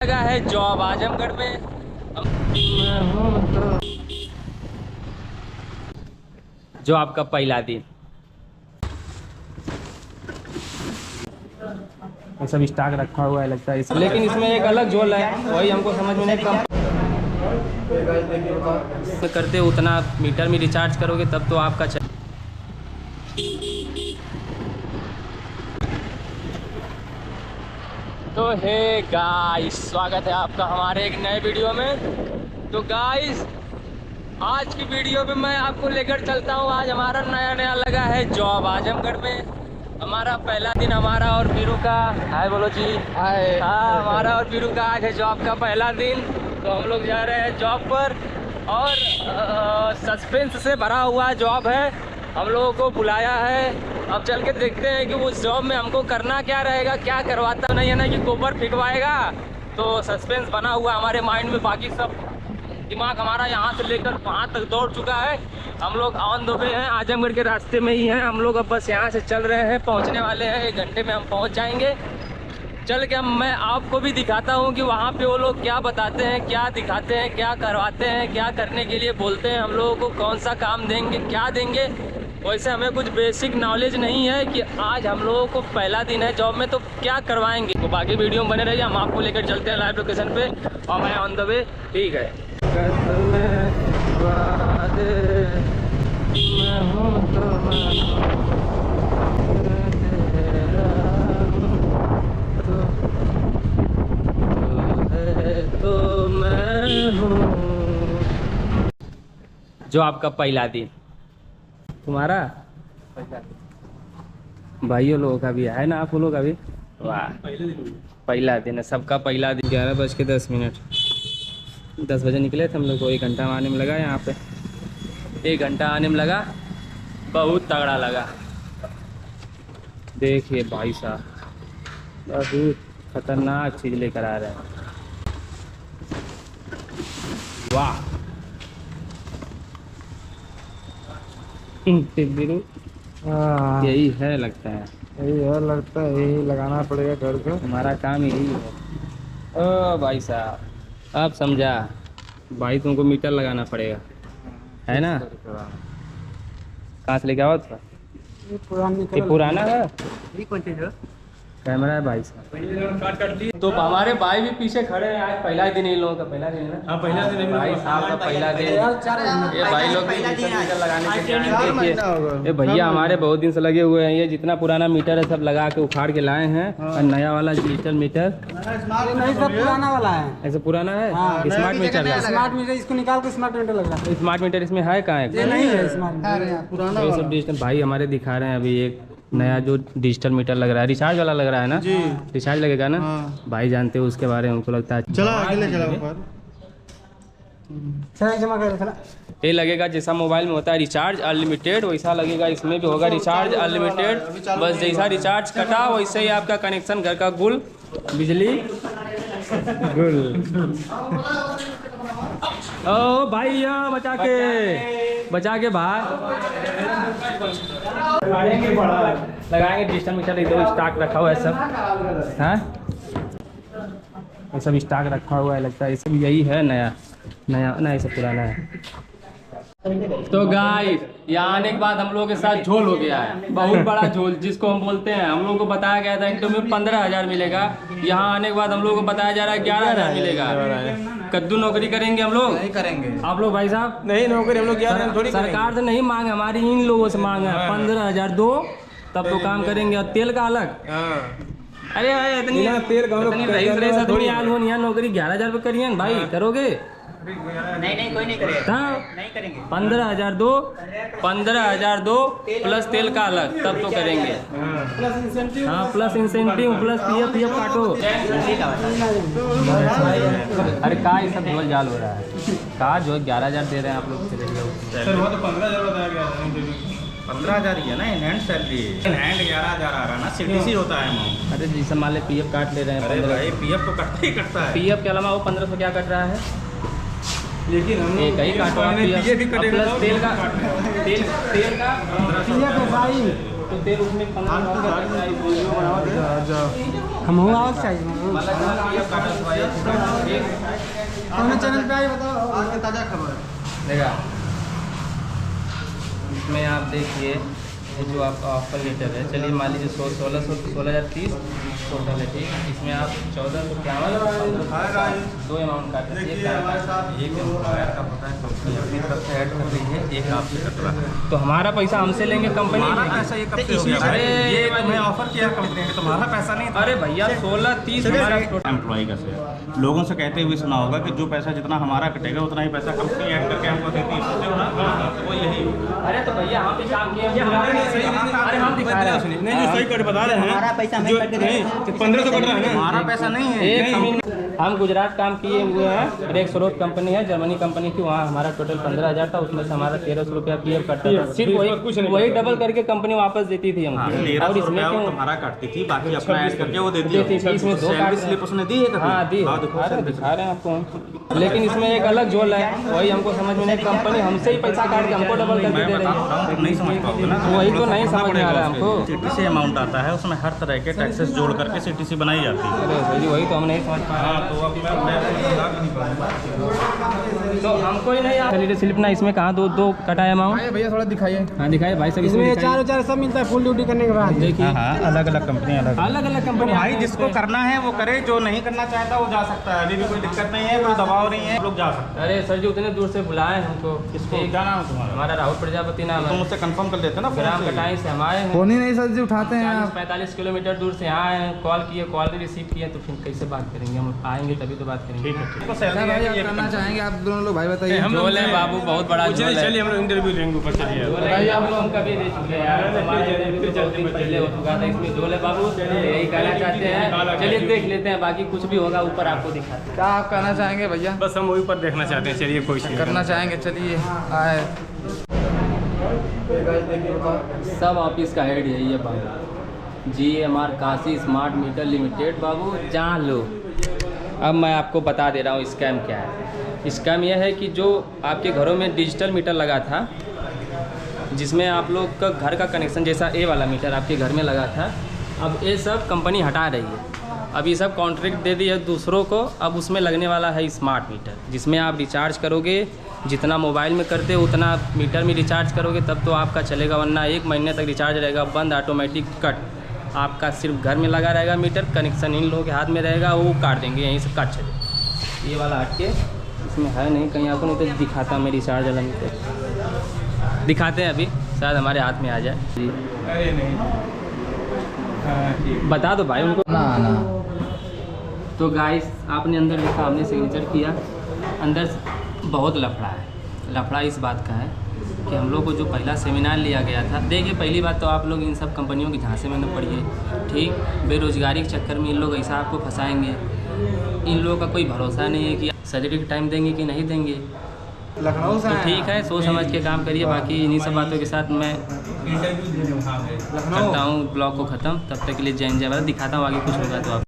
लगा है जॉब आजमगढ़ में। जो आपका पहला दिन सब स्टॉक रखा हुआ है लगता है लेकिन इसमें एक अलग झोल है, वही हमको समझ में नहीं कम करते उतना मीटर में रिचार्ज करोगे तब तो आपका तो हे गाइस, स्वागत है आपका हमारे एक नए वीडियो में। तो गाइस, आज की वीडियो में मैं आपको लेकर चलता हूँ। आज हमारा नया लगा है जॉब आजमगढ़ में। हमारा पहला दिन हमारा और पीरू का, हाय बोलो जी। हाय। हाँ, हमारा और पीरू का आज है जॉब का पहला दिन। तो हम लोग जा रहे हैं जॉब पर और सस्पेंस से भरा हुआ जॉब है। हम लोगों को बुलाया है, अब चल के देखते हैं कि उस जॉब में हमको करना क्या रहेगा, क्या करवाता नहीं है ना कि गोबर फेंकवाएगा। तो सस्पेंस बना हुआ हमारे माइंड में, बाकी सब दिमाग हमारा यहाँ से लेकर वहाँ तक दौड़ चुका है। हम लोग ऑन द वे हैं, आजमगढ़ के रास्ते में ही हैं हम लोग। अब बस यहाँ से चल रहे हैं, पहुँचने वाले हैं, 1 घंटे में हम पहुँच जाएंगे। चल के मैं आपको भी दिखाता हूँ कि वहाँ पे वो लोग क्या बताते हैं, क्या दिखाते हैं, क्या करवाते हैं, क्या करने के लिए बोलते हैं हम लोगों को, कौन सा काम देंगे, क्या देंगे। वैसे हमें कुछ बेसिक नॉलेज नहीं है कि आज हम लोगों को पहला दिन है जॉब में तो क्या करवाएंगे। तो बाकी वीडियो में बने रहिए, हम आपको लेकर चलते हैं लाइव लोकेशन पे और मैं ऑन द वे। ठीक है। तो मैं हूँ जो आपका पहला दिन, तुम्हारा भाइयों लोगों का भी है ना, आप लोगों का भी। वाह, पहला दिन है सबका पहला दिन। 11:10, 10 बजे निकले थे हम लोग को। 1 घंटा आने में लगा, यहाँ पे 1 घंटा आने में लगा, बहुत तगड़ा लगा। देखिए भाई साहब, बहुत खतरनाक चीज़ लेकर आ रहे हैं। वाह, यही है लगता है, यही लगाना पड़ेगा घर पे। हमारा काम यही है। ओ भाई साहब, आप समझा भाई, तुमको मीटर लगाना पड़ेगा, है ना। कहाँ से लेके आओ था? ये पुराना है, ये कौन चीज़ है? कैमरा है भाई साहब। तो हमारे भाई भी पीछे खड़े हैं। आज पहला दिन इन लोगों का, पहला दिन है ना। हाँ, पहला दिन भाई साहब का पहला दिन। ये भाई लोग मीटर लगाने के लिए देखिए, ये भैया हमारे बहुत दिन से लगे हुए हैं। ये जितना पुराना मीटर है सब लगा के उखाड़ के लाए हैं। और नया वाला डिजिटल मीटर नहीं, सब पुराना वाला है। ऐसा पुराना है। स्मार्ट मीटर, स्मार्ट मीटर इसको निकाल के स्मार्ट मीटर लग रहा है। स्मार्ट मीटर इसमें है कहाँ है? नहीं है स्मार्ट, पुराना ये सब डिजिटल भाई हमारे दिखा रहे हैं। अभी एक नया जो डिजिटल मीटर लग रहा है, रिचार्ज वाला लग रहा है ना जी। रिचार्ज लगेगा ना। भाई जानते हो उसके बारे में, उनको लगता है चला अकेले चला ऊपर जमा कर चला। ये लगेगा जैसा मोबाइल में होता है रिचार्ज अनलिमिटेड, वैसा लगेगा इसमें भी होगा रिचार्ज अनलिमिटेड। बस जैसा रिचार्ज कटा वैसे ही आपका कनेक्शन घर का गुल, बिजली गुल। ओ भाई, बचा के बाहर लगाएंगे डिजिटल मीटर। इधर स्टॉक रखा हुआ है सब, हाँ ये सब स्टॉक रखा हुआ है लगता है। ये सब यही है नया ना, ये सब पुराना है। तो गाइस, यहाँ आने के बाद हम लोगों के साथ झोल हो गया है, बहुत बड़ा झोल जिसको हम बोलते हैं। हम लोगों को बताया गया था इंटरव्यू में 15,000 मिलेगा। यहाँ आने के बाद हम लोग को बताया जा रहा है 11,000 मिलेगा। कद्दू नौकरी करेंगे हम लोग? नहीं करेंगे। आप लोग भाई साहब? नहीं नौकरी हम लोग सरकार से नहीं मांगे, हमारी इन लोगों से मांगे। 15,000 दो तब तो काम करेंगे। और तेल का अलग। अरे इतनी तेल थोड़ी आलू यहाँ नौकरी 11,000 रुपये करिए भाई, करोगे? नहीं कोई नहीं करेगा। नहीं करेंगे। 15,000 दो प्लस तेल का अलग, तब तो करेंगे। हाँ, प्लस इंसेंटिव, प्लस पीएफ काटो। अरे का ये सब झोल जाल हो रहा है, का जो 11,000 दे रहे हैं आप लोग। सर वो तो 15,000 बताया गया था। 15,000 ही है ना, इनहैंड सैलरी। इनहैंड 11,000 आ रहा है ना, सीटीसी होता है अमाउंट। अरे जैसे मान ले पीएफ काट ले रहे हैं। अरे भाई पीएफ तो कटता ही कटता है। पीएफ के अलावा वो 1500 क्या कट रहा है? लेकिन हम एक ही काटो आप प्लस तेल का तो तेल उसमें 15 हम हुआ और चाहिए चैनल पे आए बताओ आज की ताज़ा खबर देखा इसमें आप देखिए ये जो आपका ऑफर लेटर है, चलिए मान लीजिए 16,030 टोटल है, ठीक है। इसमें आप 1451 दो अमाउंट काटे, एक अपनी तरफ से ऐड कर लीजिए, एक आपसे कट रहा है। तो हमारा पैसा हमसे लेंगे कंपनी हमारा पैसा ये कब से हो गया? अरे ये तुम्हें ऑफर किया कंपनी ने, तुम्हारा पैसा नहीं था। अरे भैया 16,30 हमारा एम्प्लॉय का शेयर लोगों से कहते हुए सुना होगा कि जो पैसा जितना हमारा कटेगा उतना ही पैसा कंपनी ऐड करके हमको देती है, सोचे हो ना? वो यही। अरे तो भैया हम भी काम किए, अरे हम दिखा रहे हैं, नहीं जो सही कर बता रहे हैं हमारा पैसा हमें कट रहा है। 1500 कट रहा है ना हमारा पैसा नहीं है। एक हम गुजरात काम किए हुए हैं, एक स्रोत कंपनी है, जर्मनी कंपनी की, वहाँ हमारा टोटल 15,000 था, उसमें से हमारा 1,300 रुपया पीएफ कटता था, सिर्फ वही डबल करके कंपनी वापस देती थी हमको। और 1,300 इसमें रुपया क्यों तुम्हारा काटती थी, बाकी अपना ऐड करके वो देती देती थी, इसमें दो सैलरी काट स्लिप उसने दी है कभी? हाँ दी, हाँ, दिखाओ अरे सैलरी दिखा रहे हैं आपको हम। लेकिन इसमें एक अलग झोल है, वही हमको समझ में नहीं, कंपनी हमसे ही पैसा काट के हमको डबल करके मैं दे बता रही है। रहा हूँ, तुम नहीं समझ पाओगे ना। वही तो नहीं समझ में आ रहा है हमको। सीटीसी अमाउंट आता है, उसमें हर तरह के टैक्सेस जोड़ करके सीटीसी बनाई जाती है। अरे सर जी वही तो हम नहीं समझ पा रहे हाँ, तो अब मैं बता भी नहीं पाऊंगा। तो हमको ही नहीं सैलरी स्लिप ना इसमें कहाँ दो कटाया अमाउंट। भैया थोड़ा दिखाइए हाँ दिखाए भाई सब इसमें चार सब मिलता है फुल ड्यूटी करने के बाद देखिए हाँ, अलग अलग कंपनी अलग अलग कंपनी भाई जिसको करना है वो करे, जो नहीं करना चाहता वो जा सकता है। अभी भी कोई दिक्कत नहीं है, कोई दबाव नहीं है, लोग जा सकते अरे सर जी उतने दूर से बुलाए हमको, हैं। क्या नाम है तुम्हारा? हमारा राहुल प्रजापति नाम तुम है, मुझसे कंफर्म कर लेते ना ग्राम फोन से। कटाई से हम आए हैं, फोन ही नहीं सर जी उठाते हैं आप 45 किलोमीटर दूर से यहाँ आए हैं, कॉल किए, कॉल भी रिसीव किए, तो फिर कैसे बात करेंगे, हम आएंगे तभी तो बात करेंगे। ठीक है, ठीक है। सैलरी है ये करना चाहेंगे आप दोनों लोग भाई बताइए झोल है बाबू, बहुत बड़ा झोल है। चलिए हम लोग इंटरव्यू लेंगे ऊपर चलिए झोल है, हम लोग कभी दे चुके हैं यार, हमारे फिर चलते पहले हो चुका था, इसमें झोल है बाबू, यही कहना चाहते हैं। चलिए देख लेते हैं, बाकी कुछ भी होगा ऊपर आपको दिखाते हैं। क्या आप कहना चाहेंगे भैया बस हम वही पर देखना चाहते हैं, चलिए कोई चीज़ करना चाहेंगे चलिए आए सब ऑफिस का हेड यही है बाबू, GMR Kashi smart meter limited बाबू, जान लो। अब मैं आपको बता दे रहा हूँ स्कैम क्या है। स्कैम यह है कि जो आपके घरों में डिजिटल मीटर लगा था, जिसमें आप लोग का घर का कनेक्शन जैसा ए वाला मीटर आपके घर में लगा था, अब ये सब कंपनी हटा रही है। अब ये सब कॉन्ट्रैक्ट दे दिया दूसरों को, अब उसमें लगने वाला है स्मार्ट मीटर, जिसमें आप रिचार्ज करोगे, जितना मोबाइल में करते हो उतना मीटर में रिचार्ज करोगे तब तो आपका चलेगा, वरना 1 महीने तक रिचार्ज रहेगा बंद, ऑटोमेटिक कट। आपका सिर्फ घर में लगा रहेगा मीटर, कनेक्शन इन लोगों के हाथ में रहेगा, वो काट देंगे, यहीं से काट चले। ये वाला हट के इसमें है नहीं, कहीं आपको नहीं तो दिखाता मैं रिचार्ज वाला मीटर, दिखाते हैं अभी, शायद हमारे हाथ में आ जाए। अरे नहीं, हाँ ठीक। बता दो भाई उनको ना ना तो गाइस आपने अंदर लिखा, हमने सिग्नेचर किया, अंदर बहुत लफड़ा है। लफड़ा इस बात का है कि हम लोग को जो पहला सेमिनार लिया गया था, देखिए पहली बात तो आप लोग इन सब कंपनियों की झांसे में न पड़िए, ठीक। बेरोजगारी के चक्कर में इन लोग ऐसा आपको फंसाएंगे, इन लोगों का कोई भरोसा नहीं है कि सैलरी का टाइम देंगे कि नहीं देंगे। लखनऊ से तो ठीक है, सोच समझ के काम करिए। बाकी इन्हीं सब बातों के साथ मैं इंटरव्यू देने वहाँ गए। करता हूँ ब्लॉग को ख़त्म। तब तक के लिए जय जय भारत। दिखाता हूँ आगे कुछ होगा तो आप